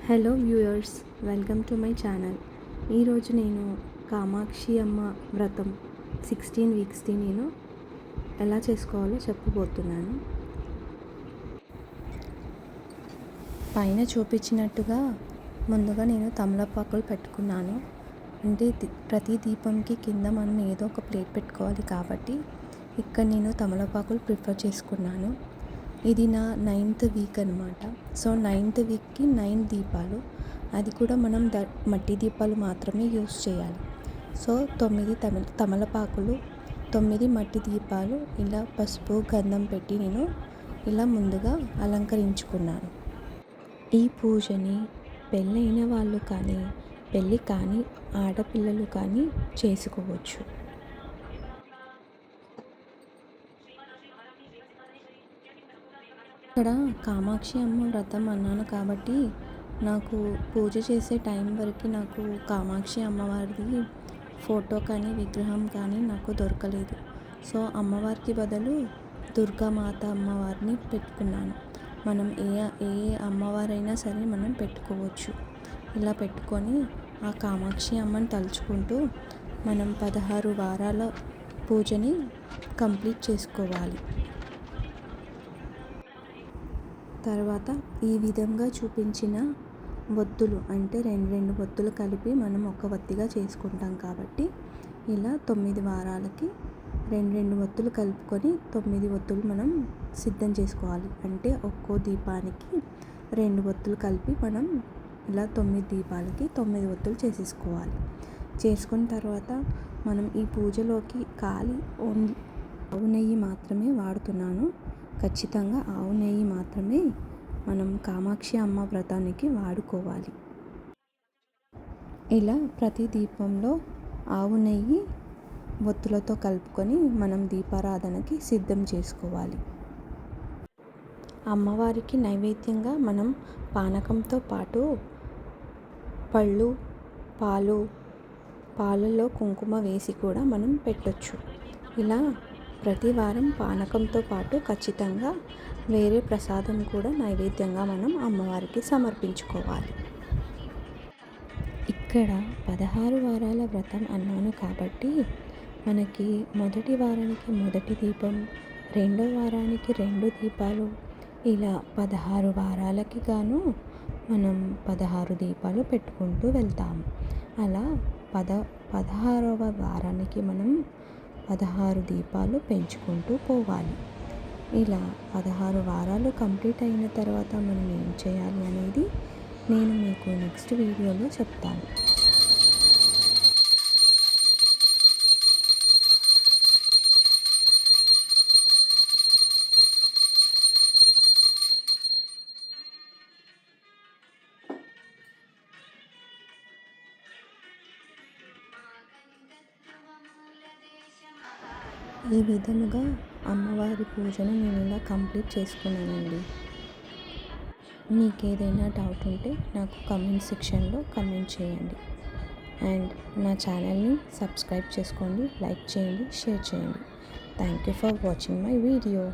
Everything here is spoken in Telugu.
Hello viewers, welcome to my channel. ఈరోజు నేను కామాక్షి అమ్మ వ్రతం 16 వీక్స్ది నేను ఎలా చేసుకోవాలో చెప్పబోతున్నాను. పైన చూపించినట్టుగా ముందుగా నేను తమలపాకులు పెట్టుకున్నాను. అంటే ప్రతి దీపంకి కింద మనం ఏదో ఒక ప్లేట్ పెట్టుకోవాలి కాబట్టి ఇక్కడ నేను తమలపాకులు ప్రిఫర్ చేసుకున్నాను. ఇది నా 9th వీక్ అనమాట. సో 9th వీక్కి 9 దీపాలు, అది కూడా మనం మట్టి దీపాలు మాత్రమే యూస్ చేయాలి. సో 9 తమలపాకులు, 9 మట్టి దీపాలు ఇలా పసుపు గంధం పెట్టి నేను ఇలా ముందుగా అలంకరించుకున్నాను. ఈ పూజని పెళ్ళైన వాళ్ళు కానీ పెళ్ళి కానీ ఆడపిల్లలు కానీ చేసుకోవచ్చు. ఇక్కడ కామాక్షి అమ్మ వ్రతం అన్నాను కాబట్టి నాకు పూజ చేసే టైం వరకు నాకు కామాక్షి అమ్మవారిది ఫోటో కానీ విగ్రహం కానీ నాకు దొరకలేదు. సో అమ్మవారికి బదులు దుర్గామాత అమ్మవారిని పెట్టుకున్నాను. మనం ఏ అమ్మవారైనా సరే మనం పెట్టుకోవచ్చు. ఇలా పెట్టుకొని ఆ కామాక్షి అమ్మని తలుచుకుంటూ మనం 16 వారాల పూజని కంప్లీట్ చేసుకోవాలి. తర్వాత ఈ విధంగా చూపించిన ఒత్తులు అంటే రెండు ఒత్తులు కలిపి మనం ఒక ఒత్తిగా చేసుకుంటాం కాబట్టి ఇలా 9 వారాలకి రెండు ఒత్తులు కలుపుకొని 9 ఒత్తులు మనం సిద్ధం చేసుకోవాలి. అంటే ఒక్కో దీపానికి 2 ఒత్తులు కలిపి మనం ఇలా 9 దీపాలకి 9 ఒత్తులు చేసేసుకోవాలి. చేసుకున్న తర్వాత మనం ఈ పూజలోకి ఓన్లీ ఆవు నెయ్యి మాత్రమే వాడుతున్నాను. ఖచ్చితంగా ఆవు నెయ్యి మాత్రమే మనం కామాక్షి అమ్మ వ్రతానికి వాడుకోవాలి. ఇలా ప్రతి దీపంలో ఆవు నెయ్యి ఒత్తులతో కలుపుకొని మనం దీపారాధనకి సిద్ధం చేసుకోవాలి. అమ్మవారికి నైవేద్యంగా మనం పానకంతో పాటు పళ్ళు, పాలలో కుంకుమ వేసి కూడా మనం పెట్టొచ్చు. ఇలా ప్రతి వారం పానకంతో పాటు ఖచ్చితంగా వేరే ప్రసాదం కూడా నైవేద్యంగా మనం అమ్మవారికి సమర్పించుకోవాలి. ఇక్కడ 16 వారాల వ్రతం అన్నాను కాబట్టి మనకి మొదటి వారానికి మొదటి దీపం, రెండో వారానికి 2 దీపాలు, ఇలా 16 వారాలకి గాను మనం 16 దీపాలు పెట్టుకుంటూ వెళ్తాము. అలా 16వ వారానికి మనం 16 దీపాలు పెంచుకుంటూ పోవాలి. ఇలా 16 వారాలు కంప్లీట్ అయిన తర్వాత మనం ఏం చేయాలి అనేది నేను మీకు నెక్స్ట్ వీడియోలో చెప్తాను. ఈ విధముగా అమ్మవారి పూజను నేను ఇలా కంప్లీట్ చేసుకున్నానండి. మీకు ఏదైనా డౌట్ ఉంటే నాకు కమెంట్ సెక్షన్లో కమెంట్ చేయండి. అండ్ నా ఛానల్ని సబ్స్క్రైబ్ చేసుకోండి, లైక్ చేయండి, షేర్ చేయండి. Thank you for watching my video.